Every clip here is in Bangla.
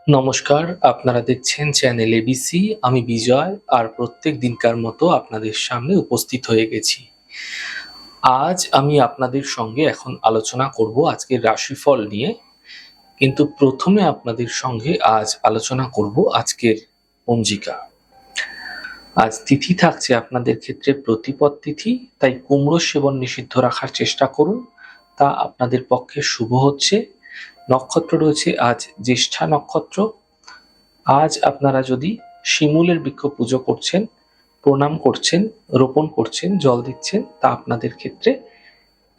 নমস্কার, আপনারা দেখছেন চ্যানেল এবিসি। আমি বিজয় আর প্রত্যেক দিনকার মতো আপনাদের সামনে উপস্থিত হয়ে গেছি। আজ আমি আপনাদের সঙ্গে এখন আলোচনা করব আজকের রাশিফল নিয়ে। কিন্তু প্রথমে আপনাদের সঙ্গে আজ আলোচনা করব আজকের পঞ্জিকা। আজ তিথি থাকছে আপনাদের ক্ষেত্রে প্রতিপদ তিথি, তাই কুমড়ো সেবন নিষিদ্ধ রাখার চেষ্টা করুন, তা আপনাদের পক্ষে শুভ হচ্ছে। নক্ষত্র রয়েছে আজ জ্যেষ্ঠা নক্ষত্র। আজ আপনারা যদি শিমুলের বৃক্ষ পুজো করছেন, প্রণাম করছেন, রোপণ করছেন, জল দিচ্ছেন, তা আপনাদের ক্ষেত্রে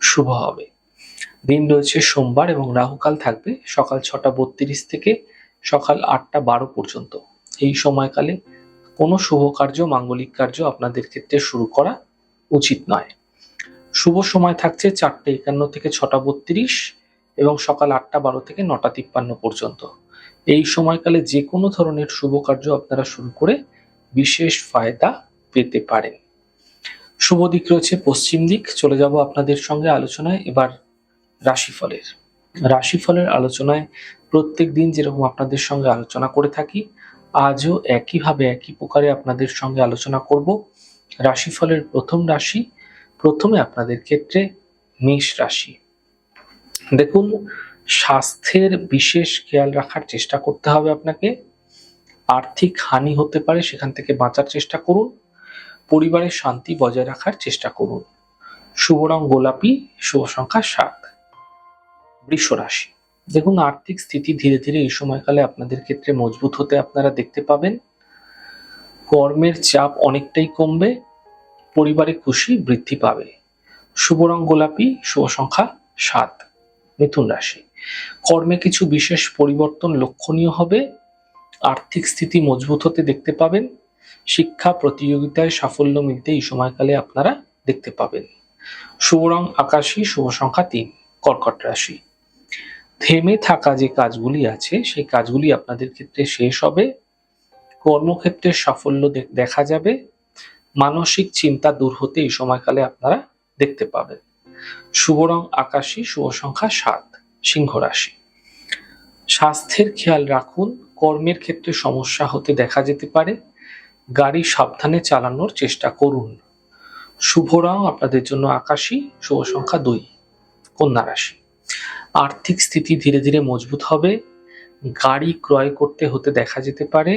শুভ হবে। দিন রয়েছে সোমবার এবং রাহুকাল থাকবে সকাল 6:32 থেকে সকাল 8:12 পর্যন্ত। এই সময়কালে কোনো শুভ কার্য, মাঙ্গলিক কার্য আপনাদের ক্ষেত্রে শুরু করা উচিত নয়। শুভ সময় থাকছে 4:51 থেকে 6:32 এবং সকাল 8:12 থেকে 9:53 পর্যন্ত। এই সময়কালে যে কোনো ধরনের শুভ কার্য আপনারা শুরু করে বিশেষ ফায়দা পেতে পারেন। শুভ দিক রয়েছে পশ্চিম দিক। চলে যাব আপনাদের সঙ্গে আলোচনায় এবার রাশিফলের আলোচনায় প্রত্যেক দিন যেরকম আপনাদের সঙ্গে আলোচনা করে থাকি, আজও একইভাবে একই প্রকারে আপনাদের সঙ্গে আলোচনা করব। রাশিফলের প্রথম রাশি, প্রথমে আপনাদের ক্ষেত্রে মেষ রাশি। দেখুন, স্বাস্থ্যের বিশেষ খেয়াল রাখার চেষ্টা করতে হবে আপনাকে। আর্থিক হানি হতে পারে, সেখান থেকে বাঁচার চেষ্টা করুন। পরিবারের শান্তি বজায় রাখার চেষ্টা করুন। শুভ রং গোলাপি, শুভ সংখ্যা 7। বৃষ রাশি। দেখুন, আর্থিক স্থিতি ধীরে ধীরে এই সময়কালে আপনাদের ক্ষেত্রে মজবুত হতে আপনারা দেখতে পাবেন। কর্মের চাপ অনেকটাই কমবে, পরিবারে খুশি বৃদ্ধি পাবে। শুভ রং গোলাপি, শুভ সংখ্যা 7। মিথুন রাশি। কর্মে কিছু বিশেষ পরিবর্তন লক্ষণীয় হবে, আর্থিক স্থিতি মজবুত হতে দেখতে পাবেন। শিক্ষা প্রতিযোগিতায় সাফল্য মিলতে এই সময়কালে আপনারা দেখতে পাবেন। শুভ রং আকাশী, শুভ সংখ্যা 3। কর্কট রাশি। থেমে থাকা যে কাজগুলি আছে সেই কাজগুলি আপনাদের ক্ষেত্রে শেষ হবে, কর্মক্ষেত্রে সাফল্য দেখা যাবে, মানসিক চিন্তা দূর হতে এই সময়কালে আপনারা দেখতে পাবেন। শুভ রং আকাশী, শুভ সংখ্যা 7। সিংহ রাশি। স্বাস্থ্যের খেয়াল রাখুন, কর্মের ক্ষেত্রে সমস্যা হতে দেখা যেতে পারে, গাড়ি সাবধানে চালানোর চেষ্টা করুন। শুভ রং আপনাদের জন্য আকাশী, শুভ সংখ্যা 2। কন্যা রাশি। আর্থিক স্থিতি ধীরে ধীরে মজবুত হবে, গাড়ি ক্রয় করতে হতে দেখা যেতে পারে,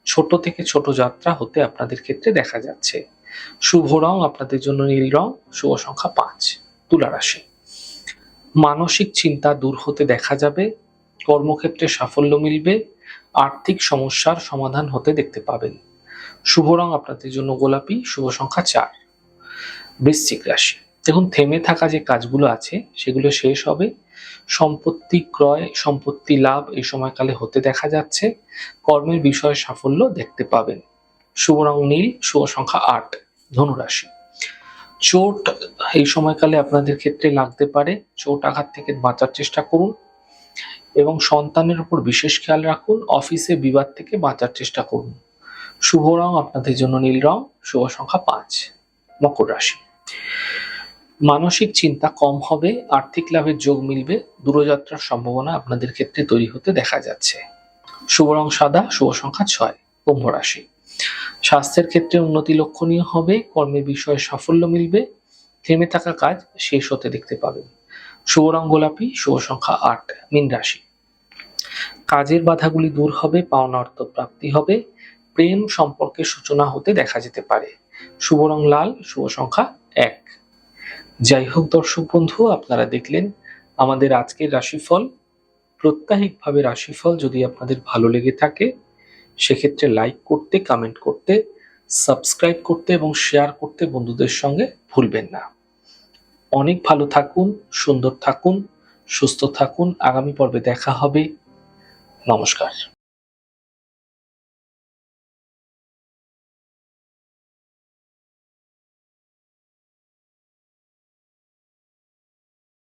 ছোট থেকে ছোট যাত্রা হতে আপনাদের ক্ষেত্রে দেখা যাচ্ছে। শুভ রং আপনাদের জন্য নীল রং, শুভ সংখ্যা 5। তুলা রাশি। মানসিক চিন্তা দূর হতে দেখা যাবে, কর্মক্ষেত্রে সাফল্য মিলবে, আর্থিক সমস্যার সমাধান হতে দেখতে পাবেন। শুভ রং আপনাদের জন্য গোলাপি, শুভ সংখ্যা 4। বৃশ্চিক রাশি। দেখুন, থেমে থাকা যে কাজগুলো আছে সেগুলো শেষ হবে, সম্পত্তি ক্রয়, সম্পত্তি লাভ এই সময়কালে হতে দেখা যাচ্ছে, কর্মের বিষয়ে সাফল্য দেখতে পাবেন। শুভ রং নীল, শুভ সংখ্যা 8। ধনুরাশি। চোট এই সময়কালে আপনাদের ক্ষেত্রে লাগতে পারে, চোট আঘাত থেকে বাঁচার চেষ্টা করুন এবং সন্তানের উপর বিশেষ খেয়াল রাখুন। অফিসে বিবাদ থেকে বাঁচার চেষ্টা করুন। শুভ রং আপনাদের জন্য নীল রং, শুভ সংখ্যা 5। মকর রাশি। মানসিক চিন্তা কম হবে, আর্থিক লাভের যোগ মিলবে, দূরযাত্রার সম্ভাবনা আপনাদের ক্ষেত্রে তৈরি হতে দেখা যাচ্ছে। শুভ রং সাদা, শুভ সংখ্যা 6। কুম্ভ রাশি। স্বাস্থ্যের ক্ষেত্রে উন্নতি লক্ষণীয় হবে, কর্মের বিষয়ে সাফল্য মিলবে, থেমে থাকা কাজ শেষ হতে দেখতে পাবেন। শুভ রং গোলাপি, শুভ সংখ্যা 8। মীন রাশি। কাজের বাধাগুলি দূর হবে, পাওনা অর্থ প্রাপ্তি হবে, প্রেম সম্পর্কের সূচনা হতে দেখা যেতে পারে। শুভ রং লাল, শুভ সংখ্যা 1। যাই হোক দর্শক বন্ধু, আপনারা দেখলেন আমাদের আজকের রাশিফল। প্রত্যাহিকভাবে রাশিফল যদি আপনাদের ভালো লেগে থাকে সেক্ষেত্রে লাইক করতে, কমেন্ট করতে, সাবস্ক্রাইব করতে এবং শেয়ার করতে বন্ধুদের সঙ্গে ভুলবেন না। অনেক ভালো থাকুন, সুন্দর থাকুন, সুস্থ থাকুন। আগামী পর্বে দেখা হবে। নমস্কার।